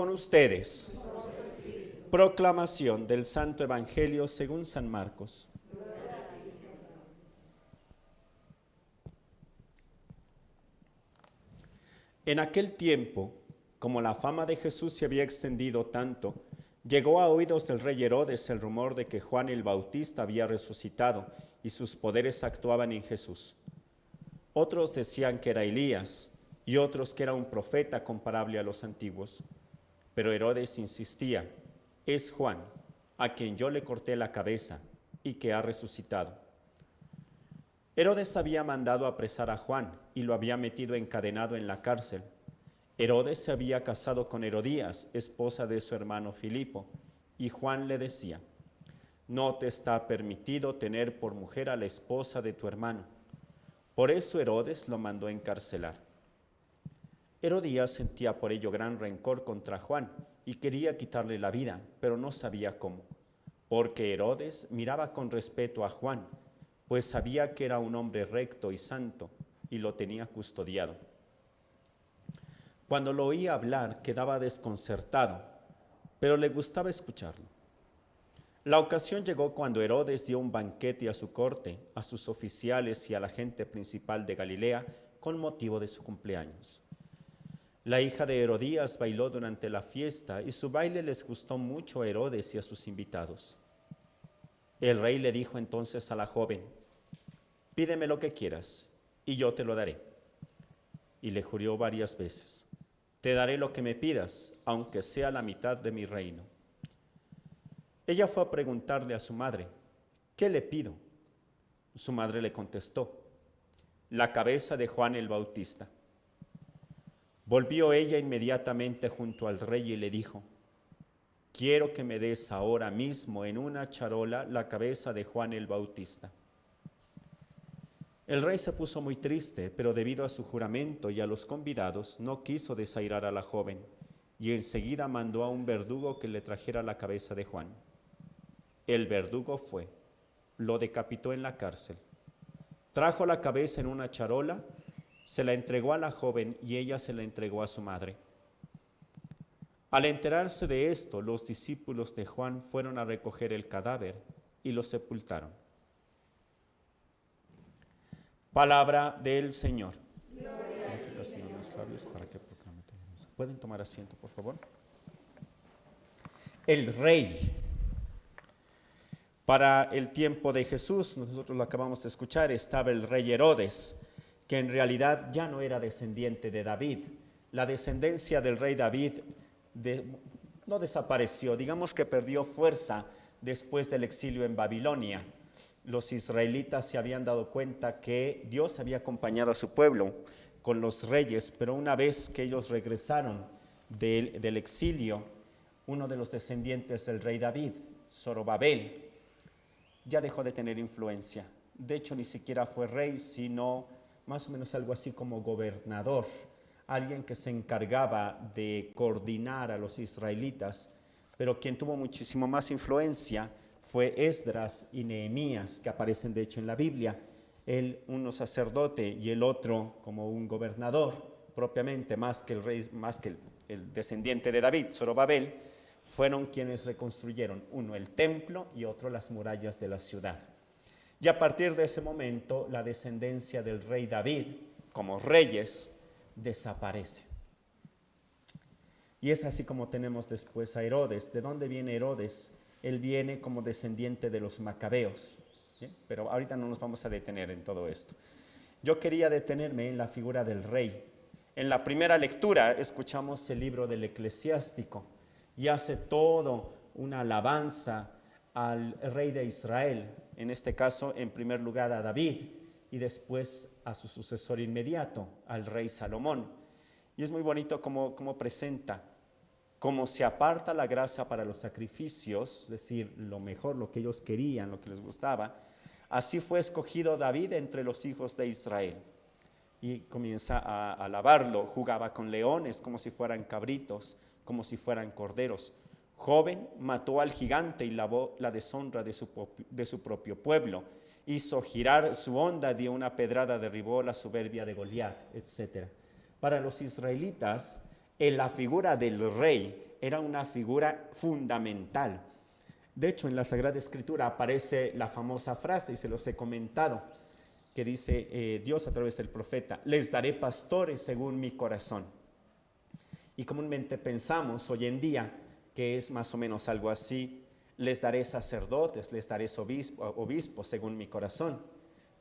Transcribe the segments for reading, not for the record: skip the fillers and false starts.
Con ustedes, proclamación del Santo Evangelio según San Marcos. En aquel tiempo, como la fama de Jesús se había extendido tanto, llegó a oídos del rey Herodes el rumor de que Juan el Bautista había resucitado y sus poderes actuaban en Jesús. Otros decían que era Elías y otros que era un profeta comparable a los antiguos. Pero Herodes insistía: es Juan, a quien yo le corté la cabeza y que ha resucitado. Herodes había mandado apresar a Juan y lo había metido encadenado en la cárcel. Herodes se había casado con Herodías, esposa de su hermano Filipo, y Juan le decía: no te está permitido tener por mujer a la esposa de tu hermano. Por eso Herodes lo mandó encarcelar. Herodías sentía por ello gran rencor contra Juan y quería quitarle la vida, pero no sabía cómo, porque Herodes miraba con respeto a Juan, pues sabía que era un hombre recto y santo y lo tenía custodiado. Cuando lo oía hablar quedaba desconcertado, pero le gustaba escucharlo. La ocasión llegó cuando Herodes dio un banquete a su corte, a sus oficiales y a la gente principal de Galilea con motivo de su cumpleaños. La hija de Herodías bailó durante la fiesta y su baile les gustó mucho a Herodes y a sus invitados. El rey le dijo entonces a la joven: pídeme lo que quieras y yo te lo daré. Y le juró varias veces: te daré lo que me pidas, aunque sea la mitad de mi reino. Ella fue a preguntarle a su madre: ¿qué le pido? Su madre le contestó: la cabeza de Juan el Bautista. Volvió ella inmediatamente junto al rey y le dijo: quiero que me des ahora mismo en una charola la cabeza de Juan el Bautista. El rey se puso muy triste, pero debido a su juramento y a los convidados no quiso desairar a la joven, y enseguida mandó a un verdugo que le trajera la cabeza de Juan. El verdugo fue, lo decapitó en la cárcel, trajo la cabeza en una charola, se la entregó a la joven y ella se la entregó a su madre. Al enterarse de esto, los discípulos de Juan fueron a recoger el cadáver y lo sepultaron. Palabra del Señor. Glorificación a los labios para que proclame tu belleza. ¿Pueden tomar asiento, por favor? El rey. Para el tiempo de Jesús, nosotros lo acabamos de escuchar, estaba el rey Herodes, que en realidad ya no era descendiente de David. La descendencia del rey David no desapareció, digamos que perdió fuerza después del exilio en Babilonia. Los israelitas se habían dado cuenta que Dios había acompañado a su pueblo con los reyes, pero una vez que ellos regresaron del exilio, uno de los descendientes del rey David, Zorobabel, ya dejó de tener influencia. De hecho, ni siquiera fue rey, sino más o menos algo así como gobernador, alguien que se encargaba de coordinar a los israelitas, pero quien tuvo muchísimo más influencia fue Esdras y Nehemías, que aparecen de hecho en la Biblia, él uno sacerdote y el otro como un gobernador, propiamente más que el rey, más que el descendiente de David, Zorobabel, fueron quienes reconstruyeron, uno el templo y otro las murallas de la ciudad. Y a partir de ese momento, la descendencia del rey David, como reyes, desaparece. Y es así como tenemos después a Herodes. ¿De dónde viene Herodes? Él viene como descendiente de los macabeos. ¿Bien? Pero ahorita no nos vamos a detener en todo esto. Yo quería detenerme en la figura del rey. En la primera lectura escuchamos el libro del Eclesiástico y hace todo una alabanza al rey de Israel, en este caso en primer lugar a David y después a su sucesor inmediato, al rey Salomón. Y es muy bonito cómo presenta, cómo se aparta la grasa para los sacrificios, es decir, lo mejor, lo que ellos querían, lo que les gustaba. Así fue escogido David entre los hijos de Israel. Y comienza a alabarlo, jugaba con leones como si fueran cabritos, como si fueran corderos. Joven, mató al gigante y lavó la deshonra de su propio pueblo. Hizo girar su onda, dio una pedrada, derribó la soberbia de Goliat, etc. Para los israelitas, la figura del rey era una figura fundamental. De hecho, en la Sagrada Escritura aparece la famosa frase, y se los he comentado, que dice Dios a través del profeta: les daré pastores según mi corazón. Y comúnmente pensamos hoy en día que es más o menos algo así: les daré sacerdotes, les daré obispos según mi corazón,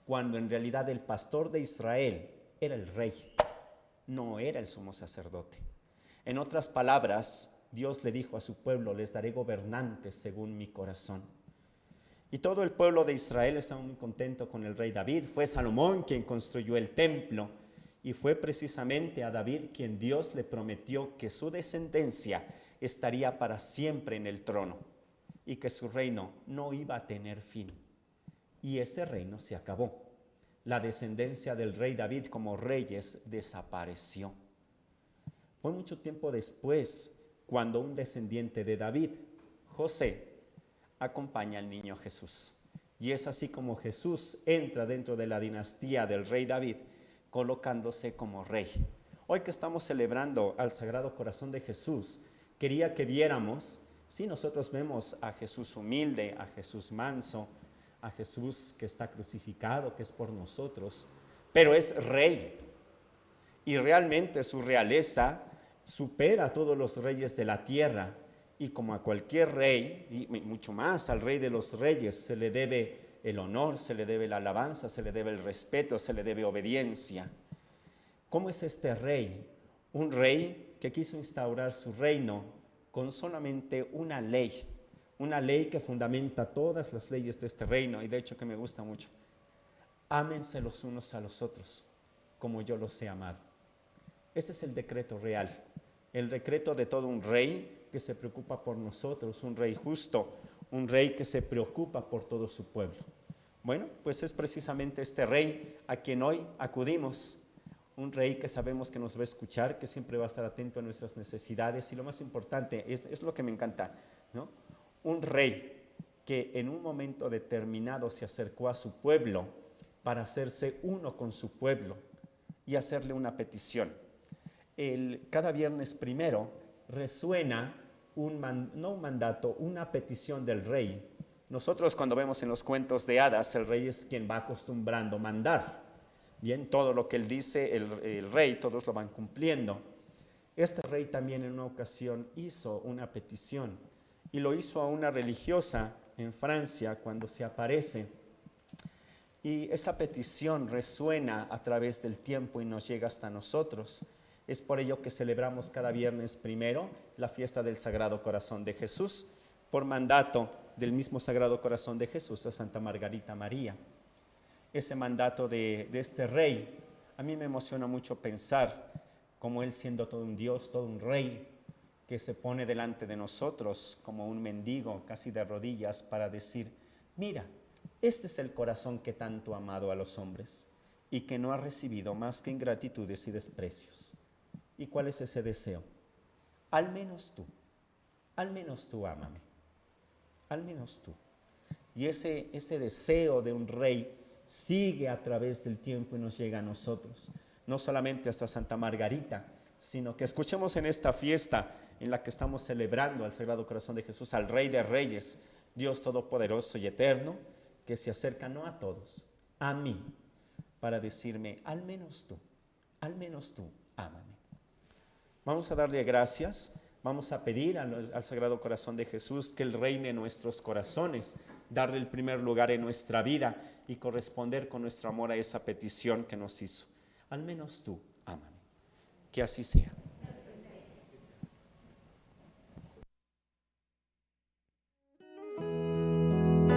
cuando en realidad el pastor de Israel era el rey, no era el sumo sacerdote. En otras palabras, Dios le dijo a su pueblo: les daré gobernantes según mi corazón. Y todo el pueblo de Israel estaba muy contento con el rey David. Fue Salomón quien construyó el templo, y fue precisamente a David quien Dios le prometió que su descendencia estaría para siempre en el trono y que su reino no iba a tener fin. Y ese reino se acabó. La descendencia del rey David como reyes desapareció. Fue mucho tiempo después cuando un descendiente de David, José, acompaña al niño Jesús. Y es así como Jesús entra dentro de la dinastía del rey David, colocándose como rey. Hoy que estamos celebrando al Sagrado Corazón de Jesús, quería que viéramos, si nosotros vemos a Jesús humilde, a Jesús manso, a Jesús que está crucificado, que es por nosotros, pero es rey. Y realmente su realeza supera a todos los reyes de la tierra. Y como a cualquier rey, y mucho más al rey de los reyes, se le debe el honor, se le debe la alabanza, se le debe el respeto, se le debe obediencia. ¿Cómo es este rey? Un rey que quiso instaurar su reino con solamente una ley que fundamenta todas las leyes de este reino, y de hecho que me gusta mucho: ámense los unos a los otros como yo los he amado. Ese es el decreto real, el decreto de todo un rey que se preocupa por nosotros, un rey justo, un rey que se preocupa por todo su pueblo. Bueno, pues es precisamente este rey a quien hoy acudimos, un rey que sabemos que nos va a escuchar, que siempre va a estar atento a nuestras necesidades, y lo más importante, es lo que me encanta, ¿no? Un rey que en un momento determinado se acercó a su pueblo para hacerse uno con su pueblo y hacerle una petición. Cada viernes primero resuena no un mandato, una petición del rey. Nosotros cuando vemos en los cuentos de hadas, el rey es quien va acostumbrando mandar. Bien, todo lo que él dice, el rey, todos lo van cumpliendo. Este rey también en una ocasión hizo una petición, y lo hizo a una religiosa en Francia cuando se aparece. Y esa petición resuena a través del tiempo y nos llega hasta nosotros. Es por ello que celebramos cada viernes primero la fiesta del Sagrado Corazón de Jesús, por mandato del mismo Sagrado Corazón de Jesús a Santa Margarita María. Ese mandato de este rey, a mí me emociona mucho pensar cómo él, siendo todo un Dios, todo un rey, que se pone delante de nosotros como un mendigo, casi de rodillas, para decir: mira, este es el corazón que tanto ha amado a los hombres y que no ha recibido más que ingratitudes y desprecios. ¿Y cuál es ese deseo? Al menos tú ámame, al menos tú. Y ese deseo de un rey sigue a través del tiempo y nos llega a nosotros, no solamente hasta Santa Margarita, sino que escuchemos en esta fiesta en la que estamos celebrando al Sagrado Corazón de Jesús, al Rey de Reyes, Dios Todopoderoso y Eterno, que se acerca no a todos, a mí, para decirme: al menos tú, ámame. Vamos a darle gracias, vamos a pedir al Sagrado Corazón de Jesús que Él reine en nuestros corazones, darle el primer lugar en nuestra vida y corresponder con nuestro amor a esa petición que nos hizo. Al menos tú, ámame. Que así sea.